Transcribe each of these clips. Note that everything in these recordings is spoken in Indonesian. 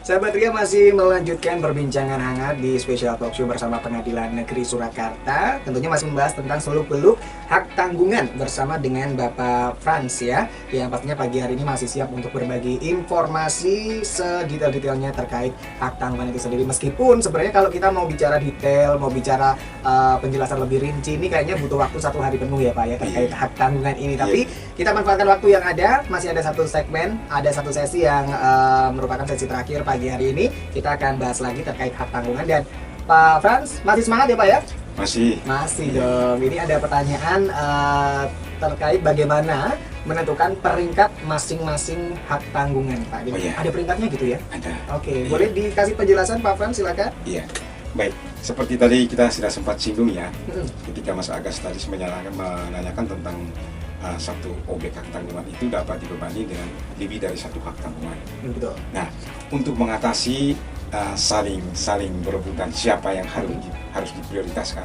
Sahabat Ria masih melanjutkan perbincangan hangat di Special Talk Show bersama Pengadilan Negeri Surakarta. Tentunya masih membahas tentang seluk-beluk hak tanggungan bersama dengan Bapak Frans ya. Yang pastinya pagi hari ini masih siap untuk berbagi informasi sedetail-detailnya terkait hak tanggungan itu sendiri. Meskipun sebenarnya kalau kita mau bicara detail, mau bicara penjelasan lebih rinci, ini kayaknya butuh waktu 1 hari penuh ya Pak ya terkait hak tanggungan ini. Tapi kita manfaatkan waktu yang ada, masih ada satu segmen, ada satu sesi yang merupakan sesi terakhir pagi hari ini. Kita akan bahas lagi terkait hak tanggungan. Dan Pak Frans masih semangat ya Pak ya? Masih dong. Ini ada pertanyaan terkait bagaimana menentukan peringkat masing-masing hak tanggungan Pak. Jadi ada peringkatnya gitu ya? Ada. Oke, boleh dikasih penjelasan Pak Frans, silakan. Iya. Baik, seperti tadi kita sudah sempat singgung ya, ketika Mas Agus tadi menanyakan tentang satu objek hak tanggungan itu dapat dibebani dengan lebih dari satu hak tanggungan. Betul. Nah, untuk mengatasi saling berebutan siapa yang harus diprioritaskan,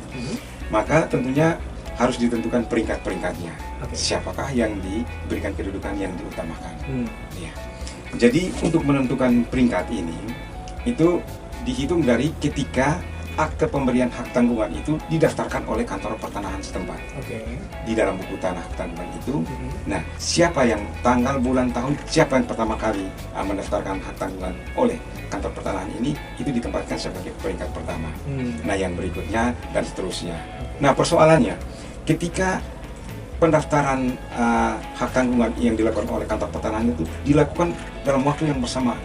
maka tentunya harus ditentukan peringkat-peringkatnya. Siapakah yang diberikan kedudukan yang diutamakan. Ya. Jadi untuk menentukan peringkat ini itu dihitung dari ketika akte pemberian hak tanggungan itu didaftarkan oleh kantor pertanahan setempat. Di dalam buku tanah tanggungan itu, nah siapa yang tanggal, bulan, tahun, siapa yang pertama kali mendaftarkan hak tanggungan oleh kantor pertanahan ini, itu ditempatkan sebagai peringkat pertama. Nah yang berikutnya dan seterusnya. Nah persoalannya, ketika pendaftaran hak tanggungan yang dilakukan oleh kantor pertanahan itu dilakukan dalam waktu yang bersamaan,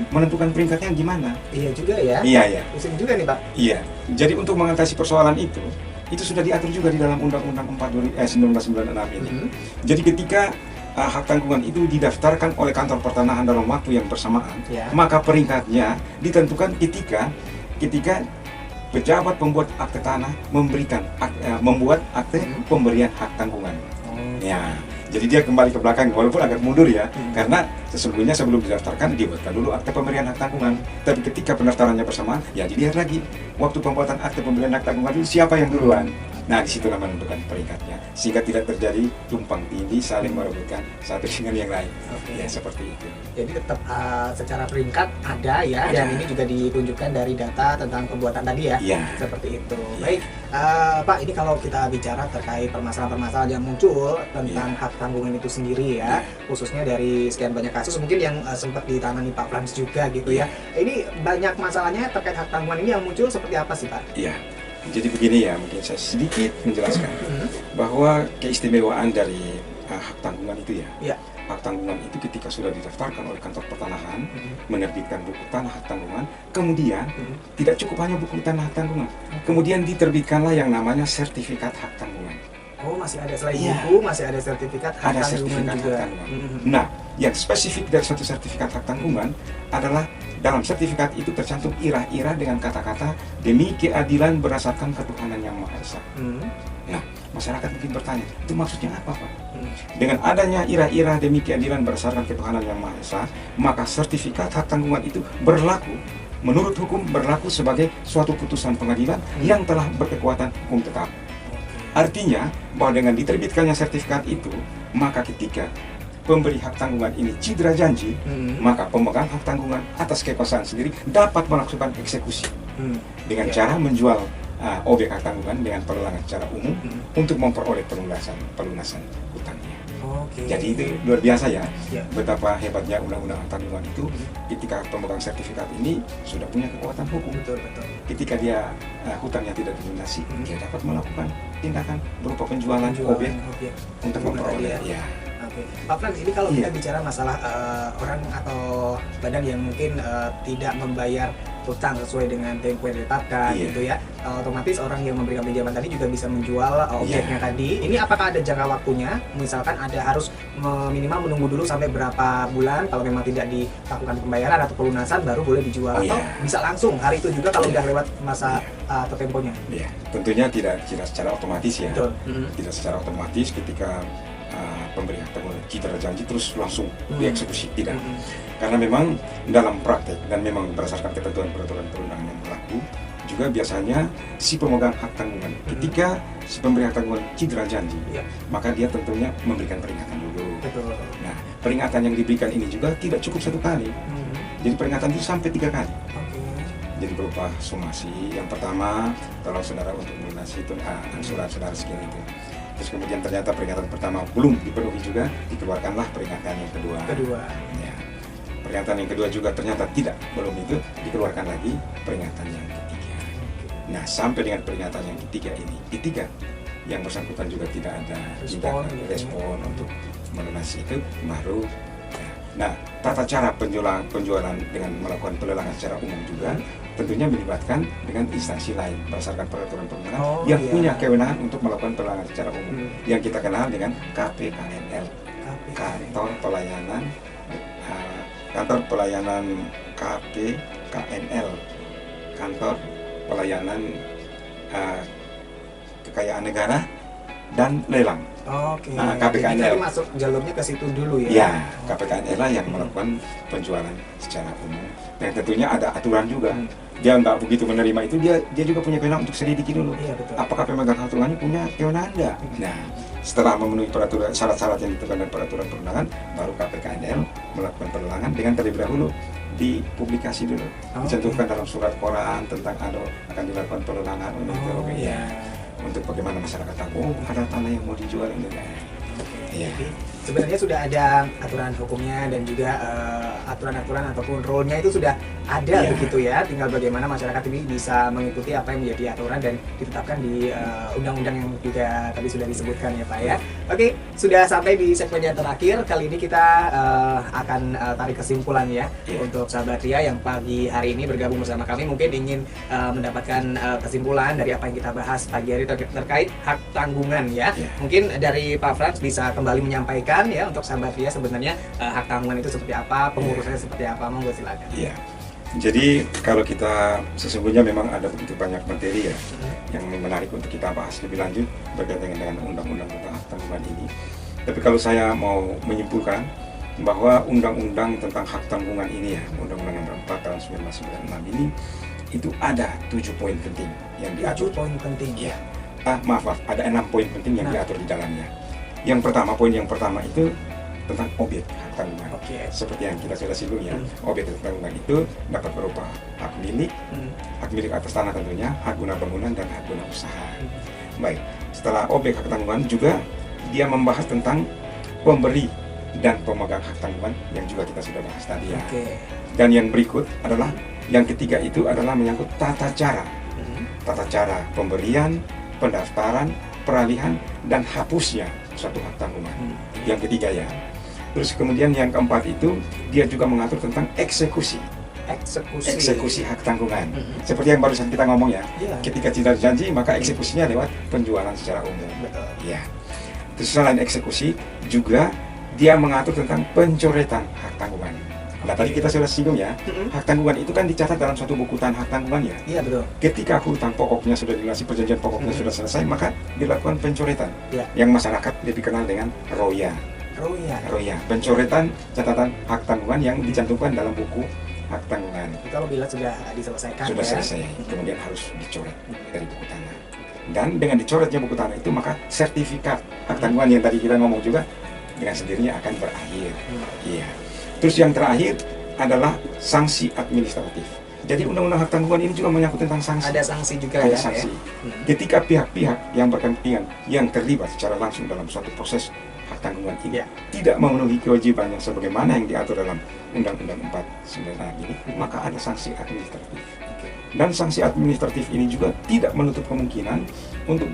menentukan peringkatnya gimana? Iya juga ya. Iya. Pusing juga nih Pak. Iya. Jadi untuk mengatasi persoalan itu sudah diatur juga di dalam Undang-Undang 1996 ini. Jadi ketika hak tanggungan itu didaftarkan oleh kantor pertanahan dalam waktu yang bersamaan, maka peringkatnya ditentukan ketika pejabat pembuat akte tanah membuat akte pemberian hak tanggungan. Ya. Jadi dia kembali ke belakang walaupun agak mundur ya, karena sesungguhnya sebelum didaftarkan dibuatkan dulu akte pemberian hak tanggungan. Tapi ketika pendaftarannya bersamaan, ya dilihat lagi waktu pembuatan akte pemberian hak tanggungan itu siapa yang duluan. Nah disitulah menentukan peringkatnya, sehingga tidak terjadi tumpang tindih saling merebutkan satu dengan yang lain. Ya seperti itu. Jadi tetap secara peringkat ada ya, dan ini juga ditunjukkan dari data tentang pembuatan tadi ya. Seperti itu. Baik, Pak, ini kalau kita bicara terkait permasalahan-permasalahan yang muncul tentang hak tanggungan itu sendiri ya, khususnya dari sekian banyak kasus mungkin yang sempat ditangani Pak Frans juga gitu ya. Ini banyak masalahnya terkait hak tanggungan ini yang muncul seperti apa sih Pak? Iya. Jadi begini ya, mungkin saya sedikit menjelaskan bahwa keistimewaan dari hak tanggungan itu ya. Hak tanggungan itu ketika sudah didaftarkan oleh kantor pertanahan, menerbitkan buku tanah hak tanggungan, kemudian tidak cukup hanya buku tanah hak tanggungan, kemudian diterbitkanlah yang namanya sertifikat hak tanggungan. Oh, masih ada selain buku, masih ada sertifikat hak tanggungan juga. Nah, yang spesifik dari satu sertifikat hak tanggungan adalah dalam sertifikat itu tercantum irah-irah dengan kata-kata demi keadilan berdasarkan ketuhanan yang Maha Esa. Nah, masyarakat mungkin bertanya, itu maksudnya apa Pak? Dengan adanya irah-irah demi keadilan berdasarkan ketuhanan yang Maha Esa, maka sertifikat hak tanggungan itu berlaku, menurut hukum berlaku sebagai suatu putusan pengadilan yang telah berkekuatan hukum tetap. Artinya bahwa dengan diterbitkannya sertifikat itu, maka ketika pemberi hak tanggungan ini cedera janji, maka pemegang hak tanggungan atas kekuasaan sendiri dapat melakukan eksekusi dengan cara menjual objek hak tanggungan dengan perlelangan secara umum untuk memperoleh pelunasan hutangnya. Jadi itu luar biasa ya, betapa hebatnya undang-undang hak tanggungan itu. Ketika pemegang sertifikat ini sudah punya kekuatan hukum, ketika dia hutangnya tidak dilunasi, dia dapat melakukan tindakan berupa penjualan objek untuk memperoleh. Pak Frans, ini kalau kita bicara masalah orang atau badan yang mungkin tidak membayar hutang sesuai dengan tempo yang ditetapkan gitu ya, otomatis orang yang memberikan pinjaman tadi juga bisa menjual objeknya tadi. Ini apakah ada jangka waktunya? Misalkan ada harus minimal menunggu dulu sampai berapa bulan, kalau memang tidak dilakukan pembayaran atau pelunasan baru boleh dijual, atau bisa langsung hari itu juga kalau udah lewat masa atau temponya? Tentunya tidak secara otomatis ya. Tidak secara otomatis ketika pemberi hak tanggungan cedera janji terus langsung dieksekusi, tidak. Karena memang dalam praktek dan memang berdasarkan ketentuan peraturan perundangan yang berlaku juga biasanya si pemegang hak tanggungan ketika si pemberi hak tanggungan cedera janji, maka dia tentunya memberikan peringatan dulu. Nah, peringatan yang diberikan ini juga tidak cukup satu kali, Jadi peringatan itu sampai 3 kali. Oke. Jadi berupa somasi. Yang pertama, tolong saudara untuk melunasi itu angsuran saudara segini itu. Terus kemudian ternyata peringatan pertama belum dipenuhi juga, dikeluarkanlah peringatan yang kedua. Ya. Peringatan yang kedua juga ternyata belum itu, dikeluarkan lagi peringatan yang ketiga. Nah, sampai dengan peringatan yang ketiga ini, yang bersangkutan juga tidak ada respon untuk melunasi itu, baru. Nah, tata cara penjualan dengan melakukan pelelangan secara umum juga tentunya melibatkan dengan instansi lain berdasarkan peraturan perundangan yang punya kewenangan untuk melakukan pelelangan secara umum yang kita kenal dengan KPKNL, Kantor Pelayanan KPKNL, Kantor Pelayanan Kekayaan Negara dan Lelang. Oke. Nah, KPKNL jadi masuk jalurnya ke situ dulu ya. Ya, KPKNL lah yang melakukan penjualan secara umum. Dan tentunya ada aturan juga. Dia nggak begitu menerima itu, dia juga punya kewenangan untuk selidiki dulu. Iya, betul. Apakah pemegang hak tunggannya punya kewenangan enggak? Nah, setelah memenuhi peraturan syarat-syarat yang ditentukan dalam peraturan perundangan, baru KPKNL melakukan pelelangan dengan terlebih dahulu dipublikasi dulu. Dicantumkan dalam surat koran tentang akan dilakukan pelelangan untuk bagaimana masyarakat tahu ada tanah yang mau dijual ini. Iya. Sebenarnya sudah ada aturan hukumnya dan juga aturan-aturan ataupun rule-nya itu sudah ada begitu ya. Tinggal bagaimana masyarakat ini bisa mengikuti apa yang menjadi aturan dan ditetapkan di undang-undang yang juga tadi sudah disebutkan ya Pak ya. Oke, sudah sampai di segmen yang terakhir. Kali ini kita akan tarik kesimpulan ya untuk sahabat Ria yang pagi hari ini bergabung bersama kami, mungkin ingin mendapatkan kesimpulan dari apa yang kita bahas pagi hari terkait hak tanggungan ya. Mungkin dari Pak Frans bisa kembali menyampaikan ya untuk sahabat Ria sebenarnya hak tanggungan itu seperti apa, pengurusannya seperti apa, monggo silakan. Iya. Jadi kalau kita sesungguhnya memang ada begitu banyak materi ya yang menarik untuk kita bahas lebih lanjut berkaitan dengan undang-undang tentang hak tanggungan ini. Tapi kalau saya mau menyimpulkan bahwa undang-undang tentang hak tanggungan ini ya, Undang-Undang Nomor 4 tahun 1996 ini itu ada 7 poin penting yang diatur. 7 poin penting. Iya. Maaf, ada 6 poin penting yang diatur di dalamnya. Yang pertama, poin yang pertama itu tentang objek hak tanggungan. Seperti yang kita sudah singgung ya, objek hak tanggungan itu dapat berupa hak milik atas tanah tentunya, hak guna bangunan dan hak guna usaha. Baik, setelah objek hak tanggungan juga dia membahas tentang pemberi dan pemegang hak tanggungan yang juga kita sudah bahas tadi ya. Dan yang berikut adalah yang ketiga itu adalah menyangkut tata cara pemberian, pendaftaran, peralihan dan hapusnya suatu hak tanggungan. Yang ketiga ya. Terus kemudian yang keempat itu dia juga mengatur tentang eksekusi hak tanggungan. Seperti yang barusan kita ngomong ya. Ketika tidak janji maka eksekusinya lewat penjualan secara umum. Ya. Terus selain eksekusi juga dia mengatur tentang pencoretan hak tanggungan. Nah tadi kita sudah singgung ya, hak tanggungan itu kan dicatat dalam suatu buku hak tanggungan ya. Iya betul. Ketika hutang pokoknya sudah dilunasi, perjanjian pokoknya sudah selesai, maka dilakukan pencoretan. Yang masyarakat lebih kenal dengan roya. Pencoretan catatan hak tanggungan yang dicantumkan dalam buku hak tanggungan. Kalau bila sudah diselesaikan. Sudah selesai, kemudian harus dicoret dari buku tanah. Dan dengan dicoretnya buku tanah itu maka sertifikat hak tanggungan yang tadi kita ngomong juga dengan sendirinya akan berakhir. Iya. Terus yang terakhir adalah sanksi administratif. Jadi undang-undang hak tanggungan ini juga menyangkut tentang sanksi. Ada sanksi juga ada ya. Sanksi. Ketika pihak-pihak yang berkepentingan yang terlibat secara langsung dalam suatu proses hak tanggungan ini tidak memenuhi kewajibannya sebagaimana yang diatur dalam Undang-Undang 496 ini, maka ada sanksi administratif. Dan sanksi administratif ini juga tidak menutup kemungkinan untuk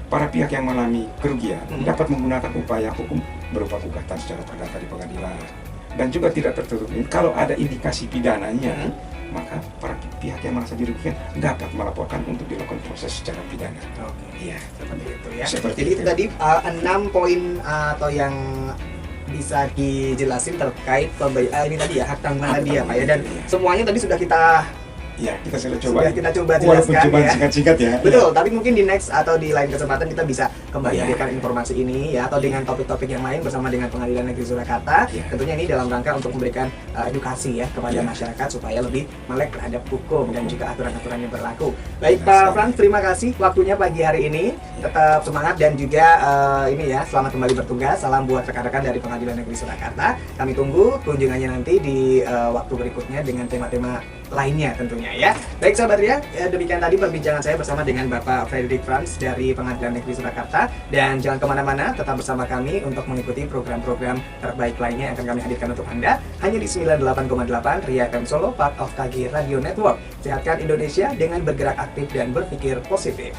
para pihak yang mengalami kerugian dapat menggunakan upaya hukum berupa gugatan secara perdata di pengadilan. Dan juga tidak tertutup kalau ada indikasi pidananya, maka para pihak yang merasa dirugikan dapat melaporkan untuk dilakukan proses secara pidana. Iya, seperti itu ya. Jadi itu tadi 6 poin atau yang bisa dijelasin terkait ini tadi ya hak tanggungan tadi ya Pak ya, dan semuanya tadi sudah kita Ya, kita sudah coba. Sudah kita coba Walaupun jelaskan cuma ya. singkat-singkat ya. Betul, tapi mungkin di next atau di lain kesempatan kita bisa kembali Ya. hadirkan informasi ini ya, atau dengan topik-topik yang lain bersama dengan Pengadilan Negeri Surakarta. Ya. Tentunya ini dalam rangka untuk memberikan edukasi ya kepada Ya. masyarakat supaya lebih melek terhadap hukum dan juga aturan-aturan yang berlaku. Baik Benar Pak sekali. Frans, terima kasih waktunya pagi hari ini. Tetap semangat dan juga ini ya, selamat kembali bertugas. Salam buat rekan-rekan dari Pengadilan Negeri Surakarta. Kami tunggu kunjungannya nanti di waktu berikutnya dengan tema-tema lainnya tentunya ya. Baik sahabat Ria, demikian tadi perbincangan saya bersama dengan Bapak Frederick Frans dari Pengadilan Negeri Surakarta. Dan jangan kemana-mana, tetap bersama kami untuk mengikuti program-program terbaik lainnya yang akan kami hadirkan untuk Anda hanya di 98,8 Ria FM Solo, part of KG Radio Network. Sehatkan Indonesia dengan bergerak aktif dan berpikir positif.